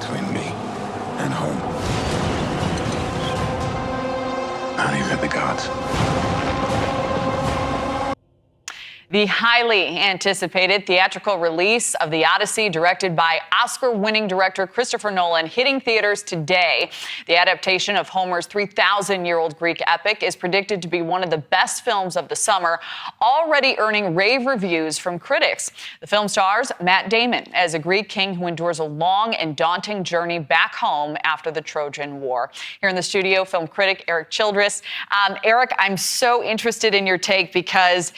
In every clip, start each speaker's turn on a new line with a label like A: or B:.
A: between me and home. Not even the gods.
B: The highly anticipated theatrical release of The Odyssey, directed by Oscar-winning director Christopher Nolan, hitting theaters today. The adaptation of Homer's 3,000-year-old Greek epic is predicted to be one of the best films of the summer, already earning rave reviews from critics. The film stars Matt Damon as a Greek king who endures a long and daunting journey back home after the Trojan War. Here in the studio, film critic Eric Childress. Eric, I'm so interested in your take because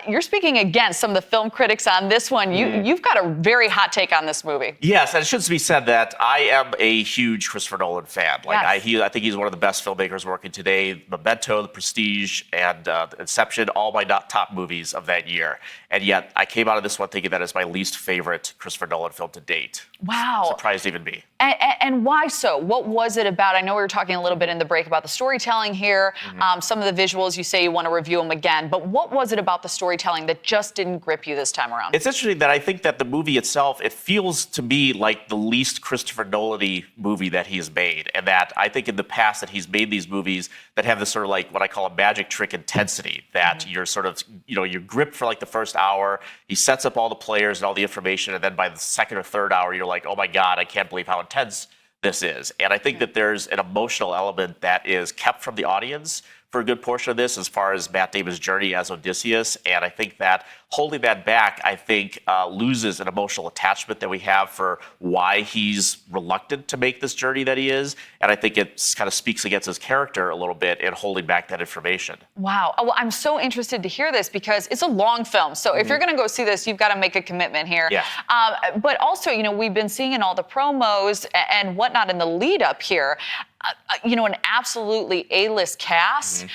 B: you're speaking against some of the film critics on this one. You've got a very hot take on this movie.
C: Yes, and it should be said that I am a huge Christopher Nolan fan. I think he's one of the best filmmakers working today. Memento, The Prestige, and Inception, all my top movies of that year. And yet, I came out of this one thinking that is my least favorite Christopher Nolan film to date.
B: Wow.
C: Surprised even me.
B: And why so? What was it about? I know we were talking a little bit in the break about the storytelling here. Some of the visuals, you say you want to review them again. But what was it about the storytelling that just didn't grip you this time around?
C: It's interesting that I think that the movie itself, it feels to me like the least Christopher Nolan-y movie that he's made. And that I think in the past that he's made these movies that have this sort of like what I call a magic trick intensity, that you're sort of, you're gripped for like the first hour. He sets up all the players and all the information. And then by the second or third hour, you're like, oh my God, I can't believe how intense this is. And I think that there's an emotional element that is kept from the audience for a good portion of this as far as Matt Damon's journey as Odysseus. And I think that holding that back, I think, loses an emotional attachment that we have for why he's reluctant to make this journey that he is. And I think it kind of speaks against his character a little bit in holding back that information.
B: Wow. Well, I'm so interested to hear this because it's a long film. So if you're going to go see this, you've got to make a commitment here.
C: Yeah.
B: But also, we've been seeing in all the promos and whatnot in the lead up here, an absolutely A-list cast.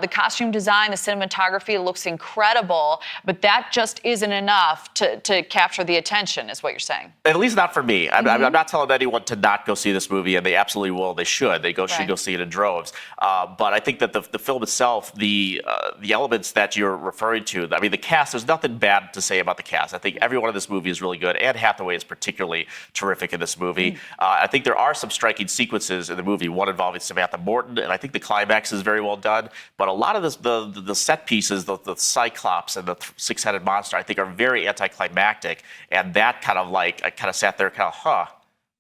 B: The costume design, the cinematography looks incredible, but that just isn't enough to capture the attention, is what you're saying.
C: At least not for me. I'm not telling anyone to not go see this movie, and they absolutely will. They should. Should go see it in droves. But I think that the film itself, the elements that you're referring to, I mean, the cast, there's nothing bad to say about the cast. I think everyone in this movie is really good. Anne Hathaway is particularly terrific in this movie. I think there are some striking sequences in the movie, one involving Samantha Morton, and I think the climax is very well done. But a lot of the set pieces, the Cyclops and the six-headed monster, I think are very anticlimactic. And that kind of I kind of sat there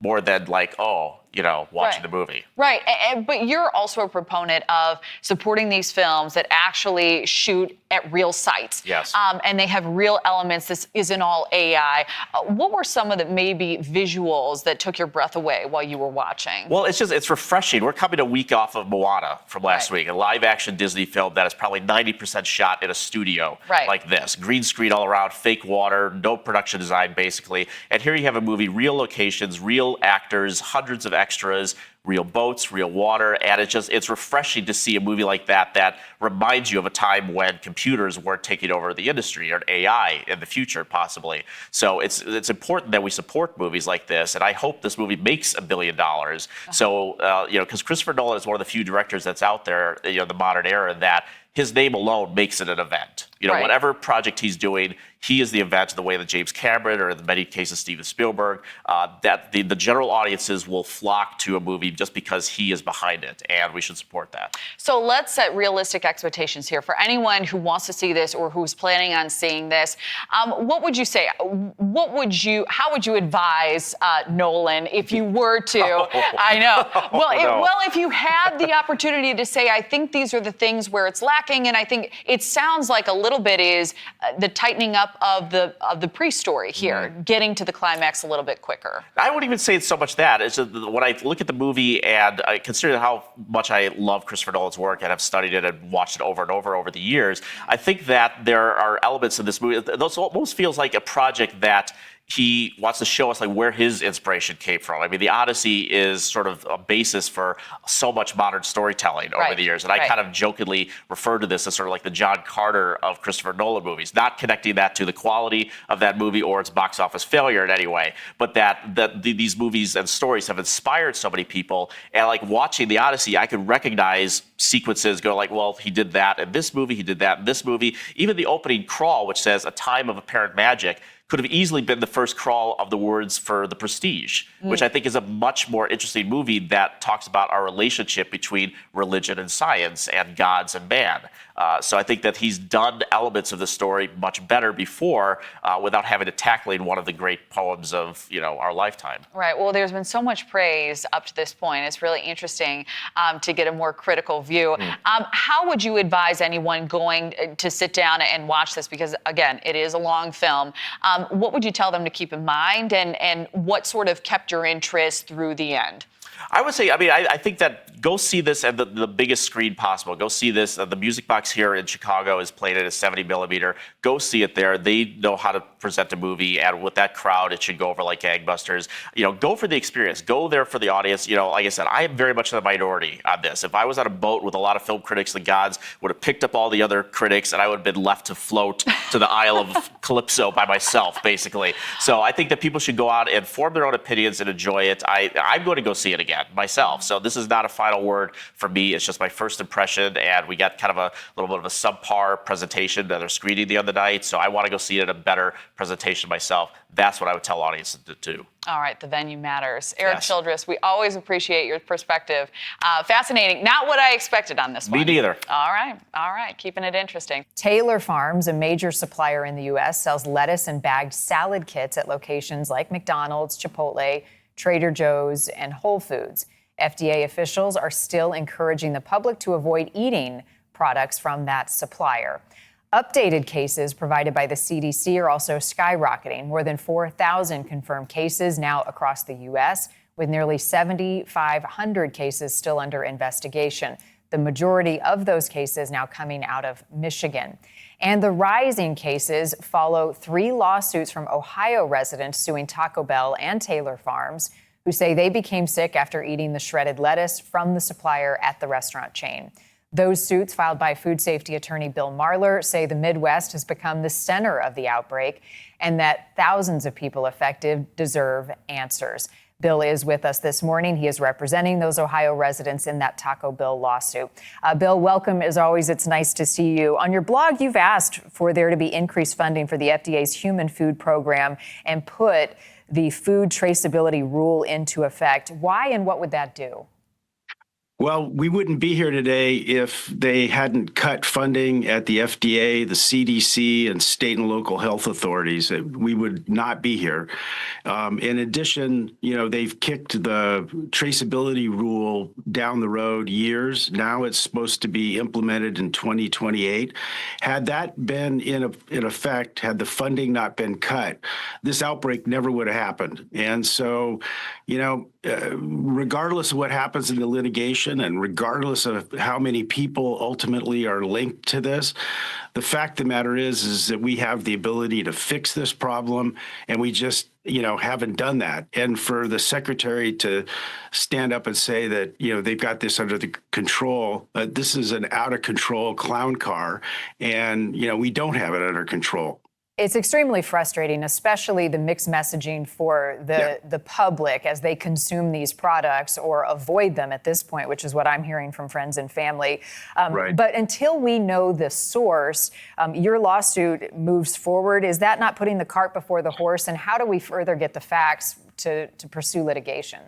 C: more than watching the movie.
B: Right, but you're also a proponent of supporting these films that actually shoot at real sites.
C: Yes.
B: And they have real elements. This isn't all AI. What were some of the maybe visuals that took your breath away while you were watching?
C: Well, it's refreshing. We're coming a week off of Moana from last week, a live-action Disney film that is probably 90% shot in a studio like this. Green screen all around, fake water, no production design, basically. And here you have a movie, real locations, real actors, hundreds of extras, real boats, real water, and it's refreshing to see a movie like that reminds you of a time when computers weren't taking over the industry, or AI in the future, possibly. So it's important that we support movies like this, and I hope this movie makes $1 billion. So, because Christopher Nolan is one of the few directors that's out there, the modern era, that his name alone makes it an event. Whatever project he's doing, he is the event, the way that James Cameron, or in many cases Steven Spielberg, that the general audiences will flock to a movie just because he is behind it, and we should support that.
B: So let's set realistic expectations here. For anyone who wants to see this or who's planning on seeing this, what would you say? How would you advise Nolan if you were to? I know. Well, if you had the opportunity to say, I think these are the things where it's lacking, and I think it sounds like a little bit is the tightening up of the pre-story here, getting to the climax a little bit quicker.
C: I wouldn't even say it's so much that. It's just, when I look at the movie and I consider how much I love Christopher Nolan's work and have studied it and watched it over and over the years, I think that there are elements in this movie. Those almost feels like a project that he wants to show us where his inspiration came from. I mean, The Odyssey is sort of a basis for so much modern storytelling over the years. And I kind of jokingly refer to this as sort of like the John Carter of Christopher Nolan movies, not connecting that to the quality of that movie or its box office failure in any way, but that these movies and stories have inspired so many people. And watching The Odyssey, I could recognize sequences go like, well, he did that in this movie, he did that in this movie. Even the opening crawl, which says a time of apparent magic, could have easily been the first crawl of the words for The Prestige, which I think is a much more interesting movie that talks about our relationship between religion and science and gods and man. So I think that he's done elements of the story much better before without having to tackling one of the great poems of our lifetime.
B: Right. Well, there's been so much praise up to this point. It's really interesting to get a more critical view. How would you advise anyone going to sit down and watch this? Because, again, it is a long film. What would you tell them to keep in mind, and what sort of kept your interest through the end?
C: I would say, I think that go see this at the biggest screen possible. Go see this. The Music Box here in Chicago is played at a 70 millimeter. Go see it there. They know how to present a movie, and with that crowd, it should go over like gangbusters. Go for the experience. Go there for the audience. Like I said, I am very much in the minority on this. If I was on a boat with a lot of film critics, the gods would have picked up all the other critics, and I would have been left to float to the Isle of Calypso by myself, basically. So I think that people should go out and form their own opinions and enjoy it. I'm going to go see it again myself. So this is not a final word for me. It's just my first impression, and we got kind of a little bit of a subpar presentation that they're screening the other night. So I want to go see it in a better presentation myself. That's what I would tell audiences to do. All
B: right, the venue matters. Eric Childress, we always appreciate your perspective. Fascinating. Not what I expected on this one.
C: Me neither.
B: All right. Keeping it interesting.
D: Taylor Farms, a major supplier in the U.S., sells lettuce and bagged salad kits at locations like McDonald's, Chipotle, Trader Joe's, and Whole Foods. FDA officials are still encouraging the public to avoid eating products from that supplier. Updated cases provided by the CDC are also skyrocketing. More than 4,000 confirmed cases now across the U.S., with nearly 7,500 cases still under investigation. The majority of those cases now coming out of Michigan. And the rising cases follow 3 lawsuits from Ohio residents suing Taco Bell and Taylor Farms, who say they became sick after eating the shredded lettuce from the supplier at the restaurant chain. Those suits, filed by food safety attorney Bill Marler, say the Midwest has become the center of the outbreak and that thousands of people affected deserve answers. Bill is with us this morning. He is representing those Ohio residents in that Taco Bell lawsuit. Bill, welcome. As always, it's nice to see you. On your blog, you've asked for there to be increased funding for the FDA's human food program and put the food traceability rule into effect. Why and what would that do?
E: Well, we wouldn't be here today if they hadn't cut funding at the FDA, the CDC, and state and local health authorities. We would not be here. In addition, they've kicked the traceability rule down the road years. Now it's supposed to be implemented in 2028. Had that been in effect, had the funding not been cut, this outbreak never would have happened. And so, regardless of what happens in the litigation and regardless of how many people ultimately are linked to this, the fact of the matter is that we have the ability to fix this problem, and we just, haven't done that. And for the secretary to stand up and say that, they've got this under the control, this is an out of control clown car, and, we don't have it under control.
D: It's extremely frustrating, especially the mixed messaging for the public as they consume these products or avoid them at this point, which is what I'm hearing from friends and family.
E: Right.
D: But until we know the source, your lawsuit moves forward. Is that not putting the cart before the horse? And how do we further get the facts to pursue litigation?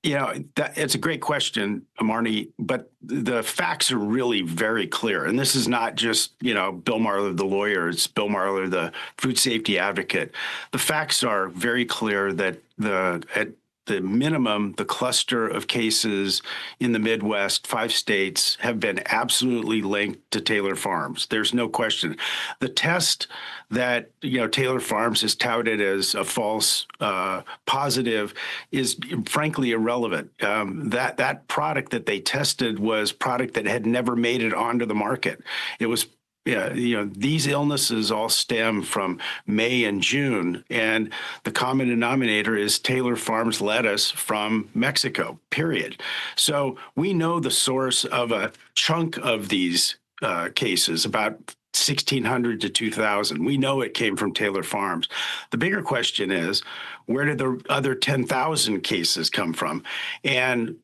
E: It's a great question, Marni, but the facts are really very clear. And this is not just, Bill Marler, the lawyer, it's Bill Marler, the food safety advocate. The facts are very clear that at the minimum, the cluster of cases in the Midwest, 5 states, have been absolutely linked to Taylor Farms. There's no question. The test that Taylor Farms is touted as a false positive is frankly irrelevant. That product that they tested was product that had never made it onto the market. It was these illnesses all stem from May and June, and the common denominator is Taylor Farms lettuce from Mexico, period. So we know the source of a chunk of these cases, about 1,600 to 2,000. We know it came from Taylor Farms. The bigger question is, where did the other 10,000 cases come from? And,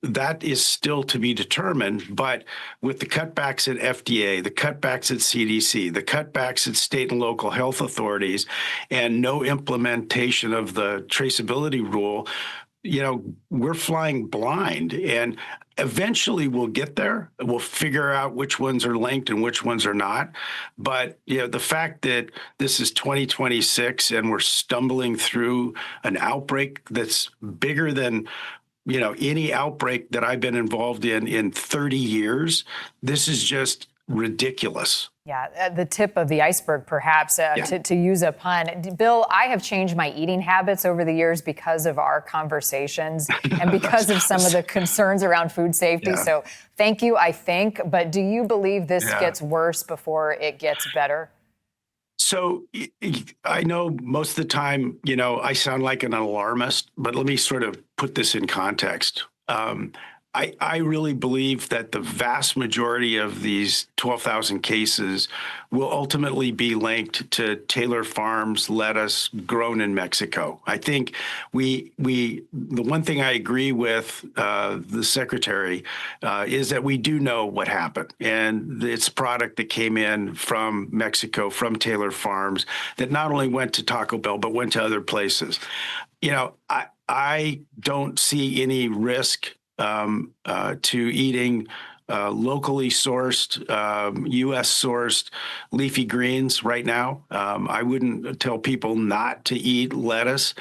E: that is still to be determined. But with the cutbacks at FDA, the cutbacks at CDC, the cutbacks at state and local health authorities, and no implementation of the traceability rule, we're flying blind, and eventually we'll get there. We'll figure out which ones are linked and which ones are not. But, the fact that this is 2026 and we're stumbling through an outbreak that's bigger than, any outbreak that I've been involved in 30 years, this is just ridiculous.
D: Yeah, the tip of the iceberg, perhaps, to use a pun. Bill, I have changed my eating habits over the years because of our conversations and because of some of the concerns around food safety. Yeah. So thank you, I think. But do you believe this gets worse before it gets better?
E: So I know most of the time, I sound like an alarmist, but let me sort of put this in context. I really believe that the vast majority of these 12,000 cases will ultimately be linked to Taylor Farms lettuce grown in Mexico. I think the one thing I agree with the secretary is that we do know what happened, and it's product that came in from Mexico, from Taylor Farms, that not only went to Taco Bell but went to other places. I don't see any risk to eating locally sourced, U.S. sourced leafy greens right now. I wouldn't tell people not to eat lettuce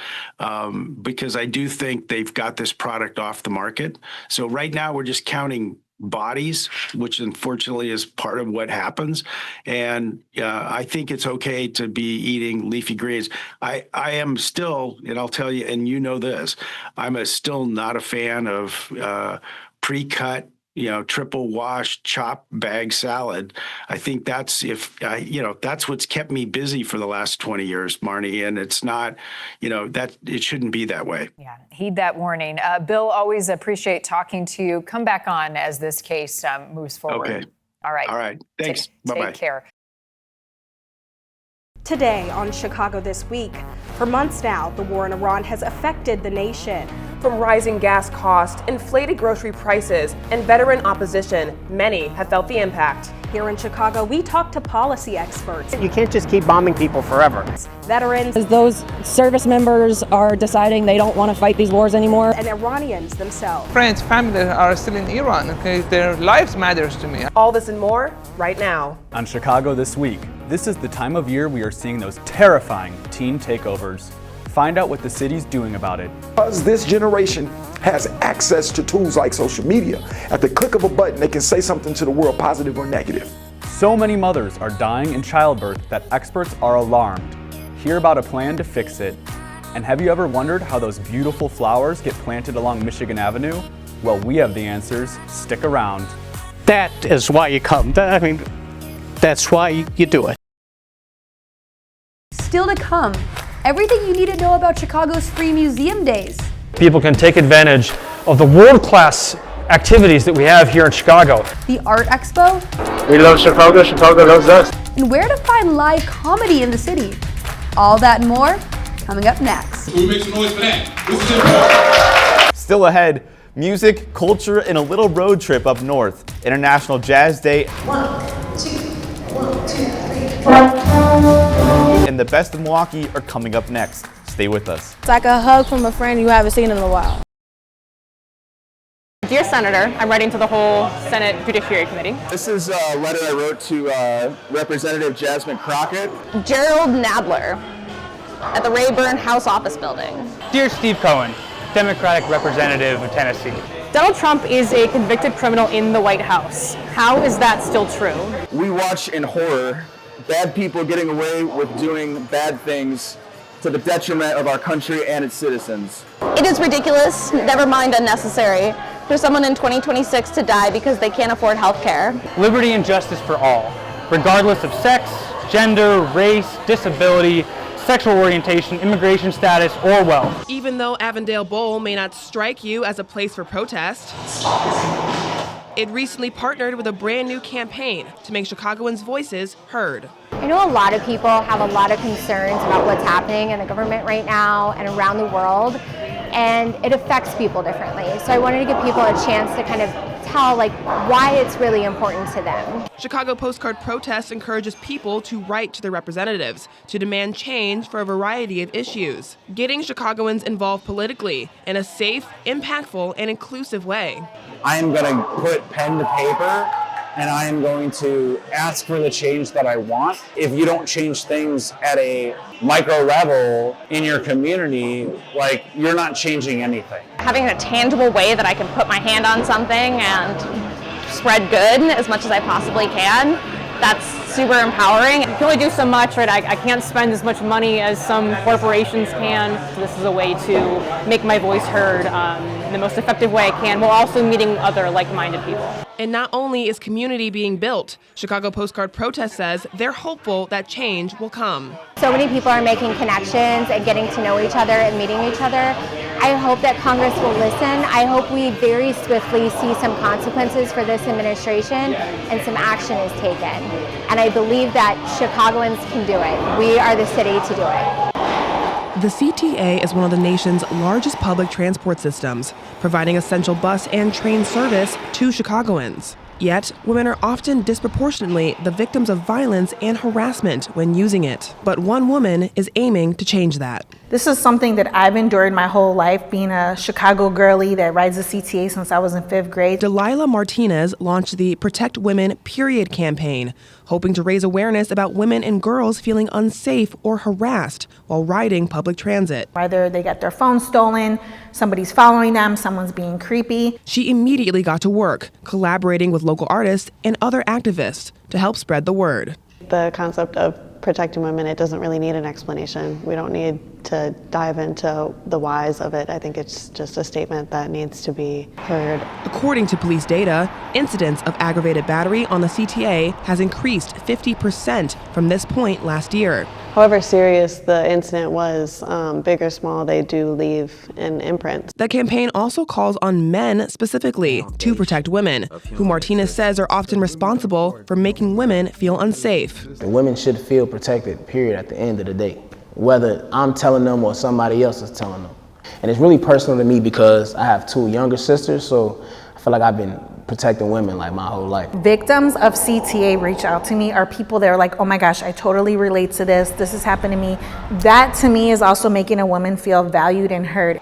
E: because I do think they've got this product off the market. So right now we're just counting bodies, which unfortunately is part of what happens. And I think it's okay to be eating leafy greens. I am still, and I'll tell you, and this, I'm still not a fan of pre-cut, triple wash, chopped bag salad. I think that's that's what's kept me busy for the last 20 years, Marni, and it's not, that it shouldn't be that way.
D: Yeah, heed that warning. Bill, always appreciate talking to you. Come back on as this case moves forward.
E: Okay.
D: All right.
E: All right. Thanks. Bye-bye.
D: Take care.
F: Today on Chicago This Week, for months now, the war in Iran has affected the nation.
G: From rising gas costs, inflated grocery prices, and veteran opposition, many have felt the impact.
F: Here in Chicago, we talk to policy experts.
H: You can't just keep bombing people forever.
F: Veterans.
I: As those service members are deciding they don't want to fight these wars anymore.
F: And Iranians themselves.
J: Friends, family are still in Iran, okay? Their lives matters to me.
G: All this and more, right now.
K: On Chicago This Week, this is the time of year we are seeing those terrifying teen takeovers. Find out what the city's doing about it.
L: Because this generation has access to tools like social media. At the click of a button, they can say something to the world, positive or negative.
K: So many mothers are dying in childbirth that experts are alarmed. Hear about a plan to fix it. And have you ever wondered how those beautiful flowers get planted along Michigan Avenue? Well, we have the answers. Stick around.
H: That is why you come. That's why you do it.
M: Still to come, everything you need to know about Chicago's free museum days.
N: People can take advantage of the world-class activities that we have here in Chicago.
M: The Art Expo.
N: We love Chicago, Chicago loves us.
M: And where to find live comedy in the city. All that and more coming up next.
O: We make some noise for that.
P: Still ahead, music, culture, and a little road trip up north. International Jazz Day.
Q: 1, 2, 1, 2, 3.
P: And the best of Milwaukee are coming up next. Stay with us.
R: It's like a hug from a friend you haven't seen in a while.
S: Dear Senator, I'm writing to the whole Senate Judiciary Committee.
T: This is a letter I wrote to Representative Jasmine Crockett.
S: Gerald Nadler at the Rayburn House Office Building.
U: Dear Steve Cohen, Democratic Representative of Tennessee.
S: Donald Trump is a convicted criminal in the White House. How is that still true?
T: We watch in horror bad people getting away with doing bad things to the detriment of our country and its citizens.
S: It is ridiculous, never mind unnecessary, for someone in 2026 to die because they can't afford health care.
U: Liberty and justice for all, regardless of sex, gender, race, disability, sexual orientation, immigration status, or wealth.
G: Even though Avondale Bowl may not strike you as a place for protest, It recently partnered with a brand new campaign to make Chicagoans' voices heard.
A: I know a lot of people have a lot of concerns about what's happening in the government right now and around the world, and it affects people differently. So I wanted to give people a chance to kind of tell why it's really important to them.
G: Chicago Postcard Protest encourages people to write to their representatives to demand change for a variety of issues, getting Chicagoans involved politically in a safe, impactful, and inclusive way.
V: I am going to put pen to paper and I am going to ask for the change that I want. If you don't change things at a micro level in your community, you're not changing anything.
S: Having a tangible way that I can put my hand on something and spread good as much as I possibly can, that's super empowering.
U: You can only do so much, right? I can't spend as much money as some corporations can. So this is a way to make my voice heard in the most effective way I can, while also meeting other like-minded people.
G: And not only is community being built, Chicago Postcard Protest says they're hopeful that change will come.
A: So many people are making connections and getting to know each other and meeting each other. I hope that Congress will listen. I hope we very swiftly see some consequences for this administration and some action is taken. And I believe that Chicagoans can do it. We are the city to do it.
G: The CTA is one of the nation's largest public transport systems, providing essential bus and train service to Chicagoans. Yet, women are often disproportionately the victims of violence and harassment when using it. But one woman is aiming to change that.
W: This is something that I've endured my whole life, being a Chicago girly that rides the CTA since I was in 5th grade.
G: Delilah Martinez launched the Protect Women, Period campaign, hoping to raise awareness about women and girls feeling unsafe or harassed while riding public transit.
W: Whether they get their phone stolen, somebody's following them, someone's being creepy.
G: She immediately got to work, collaborating with local artists and other activists to help spread the word.
X: The concept of protecting women, it doesn't really need an explanation. We don't need to dive into the whys of it. I think it's just a statement that needs to be heard.
G: According to police data, incidents of aggravated battery on the CTA has increased 50% from this point last year.
X: However serious the incident was, big or small, they do leave an imprint.
G: The campaign also calls on men specifically to protect women, who Martinez says are often responsible for making women feel unsafe.
Y: The women should feel protected, period, at the end of the day, whether I'm telling them or somebody else is telling them. And it's really personal to me because I have 2 younger sisters, so I feel like I've been protecting women my whole life.
W: Victims of CTA reach out to me are people that are like, oh my gosh, I totally relate to this. This has happened to me. That to me is also making a woman feel valued and heard.